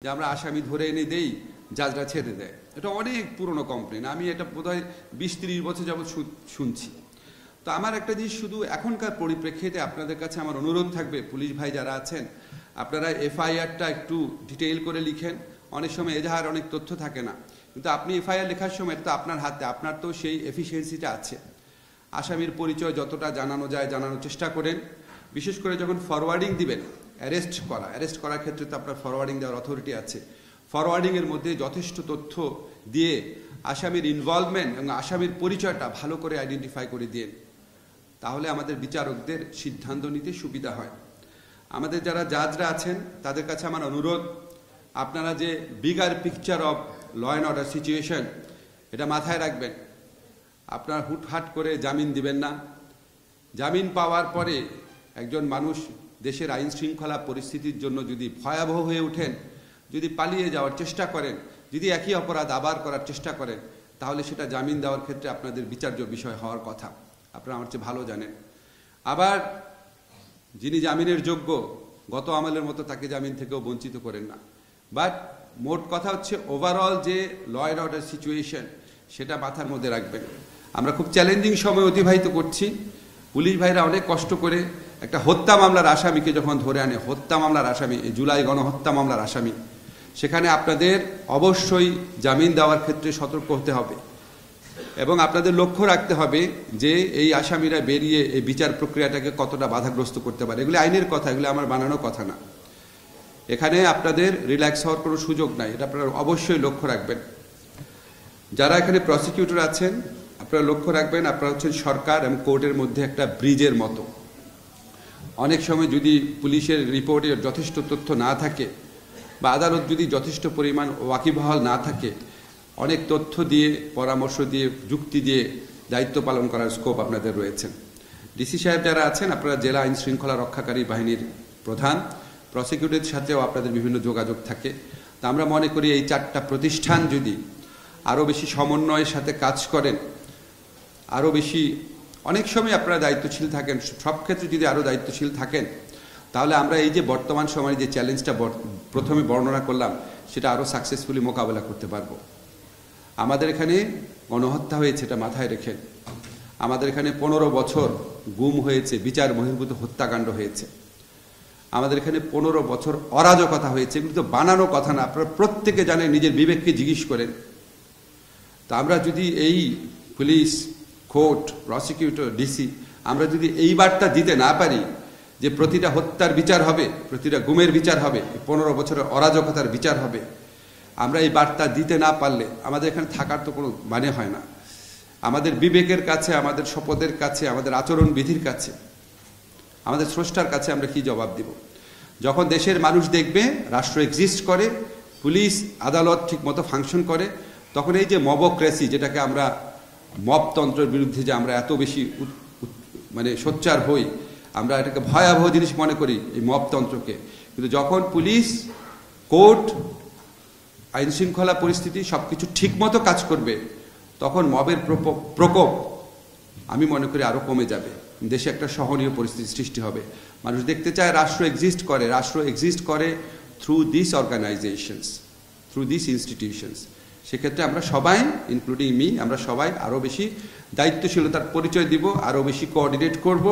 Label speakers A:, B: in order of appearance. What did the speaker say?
A: যে আমরা আসামি ধরে এনে দেই, জাজরা ছেড়ে দেয়। এটা অনেক পুরনো কমপ্লেন, আমি এটা বোধহয় 20-30 বছর যাবৎ শুনছি। তো আমার একটা জিনিস শুধু এখনকার পরিপ্রেক্ষিতে আপনাদের কাছে আমার অনুরোধ থাকবে, পুলিশ ভাই যারা আছেন আপনারা এফআইআরটা একটু ডিটেইল করে লিখেন। অনেক সময় এজাহার অনেক তথ্য থাকে না, কিন্তু আপনি এফআইআর লেখার সময় এটা তো আপনার হাতে, আপনার তো সেই এফিসিয়েন্সিটা আছে। আসামির পরিচয় যতটা জানানো যায় জানানোর চেষ্টা করেন। বিশেষ করে যখন ফরওয়ার্ডিং দিবেন, অ্যারেস্ট করার ক্ষেত্রে তো আপনার ফরওয়ার্ডিং দেওয়ার অথরিটি আছে। ফরওয়ার্ডিংয়ের মধ্যে যথেষ্ট তথ্য দিয়ে আসামির ইনভলভমেন্ট এবং আসামির পরিচয়টা ভালো করে আইডেন্টিফাই করে দিন, তাহলে আমাদের বিচারকদের সিদ্ধান্ত নিতে সুবিধা হয়। আমাদের যারা জাজরা আছেন তাদের কাছে আমার অনুরোধ, আপনারা যে bigger picture of law and order situation এটা মাথায় রাখবেন। আপনারা হুটহাট করে জামিন দিবেন না। জামিন পাওয়ার পরে একজন মানুষ দেশের আইন শৃঙ্খলা পরিস্থিতির জন্য যদি ভয়াবহ হয়ে ওঠেন, যদি পালিয়ে যাওয়ার চেষ্টা করেন, যদি একই অপরাধ আবার করার চেষ্টা করেন, তাহলে সেটা জামিন দেওয়ার ক্ষেত্রে আপনাদের বিচার্য বিষয় হওয়ার কথা। আপনারা আমার চেয়ে ভালো জানেন। আবার যিনি জামিনের যোগ্য, গত আমলের মতো তাকে জামিন থেকেও বঞ্চিত করেন না। বাট মোট কথা হচ্ছে ওভারঅল যে ল অ্যান্ড অর্ডার সিচুয়েশন সেটা মাথার মধ্যে রাখবেন। আমরা খুব চ্যালেঞ্জিং সময় অতিবাহিত করছি। পুলিশ ভাইরা অনেক কষ্ট করে একটা হত্যা মামলার আসামিকে যখন ধরে আনে, হত্যা মামলার আসামি, জুলাই গণহত্যা মামলার আসামি, সেখানে আপনাদের অবশ্যই জামিন দেওয়ার ক্ষেত্রে সতর্ক হতে হবে এবং আপনাদের লক্ষ্য রাখতে হবে যে এই আসামিরা বেরিয়ে এই বিচার প্রক্রিয়াটাকে কতটা বাধাগ্রস্ত করতে পারে। এগুলি আইনের কথা, এগুলি আমার বানানো কথা না। এখানে আপনাদের রিল্যাক্স হওয়ার কোনো সুযোগ নাই, এটা আপনারা অবশ্যই লক্ষ্য রাখবেন। যারা এখানে প্রসিকিউটর আছেন আপনারা লক্ষ্য রাখবেন, আপনারা হচ্ছেন সরকার এবং কোর্টের মধ্যে একটা ব্রিজের মতো। অনেক সময় যদি পুলিশের রিপোর্টে যথেষ্ট তথ্য না থাকে বা আদালত যদি যথেষ্ট পরিমাণ ওয়াকিবহাল না থাকে, অনেক তথ্য দিয়ে, পরামর্শ দিয়ে, যুক্তি দিয়ে দায়িত্ব পালন করার স্কোপ আপনাদের রয়েছে। ডিসি সাহেব যারা আছেন আপনারা জেলা আইন শৃঙ্খলা রক্ষাকারী বাহিনীর প্রধান, প্রসিকিউটরের সাথেও আপনাদের বিভিন্ন যোগাযোগ থাকে। তা আমরা মনে করি এই 4টা প্রতিষ্ঠান যদি আরও বেশি সমন্বয়ের সাথে কাজ করেন, আরও বেশি, অনেক সময় আপনারা দায়িত্বশীল থাকেন, সব ক্ষেত্রে যদি আরও দায়িত্বশীল থাকেন, তাহলে আমরা এই যে বর্তমান সময়ে যে চ্যালেঞ্জটা প্রথমে বর্ণনা করলাম সেটা আরও সাকসেসফুলি মোকাবেলা করতে পারবো। আমাদের এখানে গণহত্যা হয়েছে, এটা মাথায় রেখেন। আমাদের এখানে 15 বছর গুম হয়েছে, বিচার বহির্ভূত হত্যাকাণ্ড হয়েছে। আমাদের এখানে 15 বছর অরাজকতা হয়েছে, এগুলো তো বানানো কথা না, আপনারা প্রত্যেকে জানেন, নিজের বিবেককে জিজ্ঞেস করেন। তো আমরা যদি এই পুলিশ, কোর্ট, প্রসিকিউটর, ডিসি আমরা যদি এই বার্তা দিতে না পারি যে প্রতিটা হত্যার বিচার হবে, প্রতিটা গুমের বিচার হবে, 15 বছরের অরাজকতার বিচার হবে, আমরা এই বার্তা দিতে না পারলে আমাদের এখানে থাকার তো কোনো মানে হয় না। আমাদের বিবেকের কাছে, আমাদের শপথের কাছে, আমাদের আচরণ বিধির কাছে, আমাদের স্রষ্টার কাছে আমরা কি জবাব দিব? যখন দেশের মানুষ দেখবে রাষ্ট্র এক্সিস্ট করে, পুলিশ আদালত ঠিক মতো ফাংশন করে, তখন এই যে মবক্রেসি, যেটাকে আমরা মবতন্ত্রের বিরুদ্ধে যে আমরা এত বেশি মানে সোচ্চার হই, আমরা এটাকে ভয়াবহ জিনিস মনে করি এই মবতন্ত্রকে, কিন্তু যখন পুলিশ, কোর্ট, আইন শৃঙ্খলা পরিস্থিতি সবকিছু ঠিক মতো কাজ করবে, তখন মবের প্রকোপ আমি মনে করি আরও কমে যাবে। দেশে একটা সহনীয় পরিস্থিতি সৃষ্টি হবে। মানুষ দেখতে চায় রাষ্ট্র এক্সিস্ট করে through this organisations, through this institutions. সেক্ষেত্রে আমরা সবাই, ইনক্লুডিং মি, আমরা সবাই আরও বেশি দায়িত্বশীলতার পরিচয় দিব, আরও বেশি কোঅর্ডিনেট করব।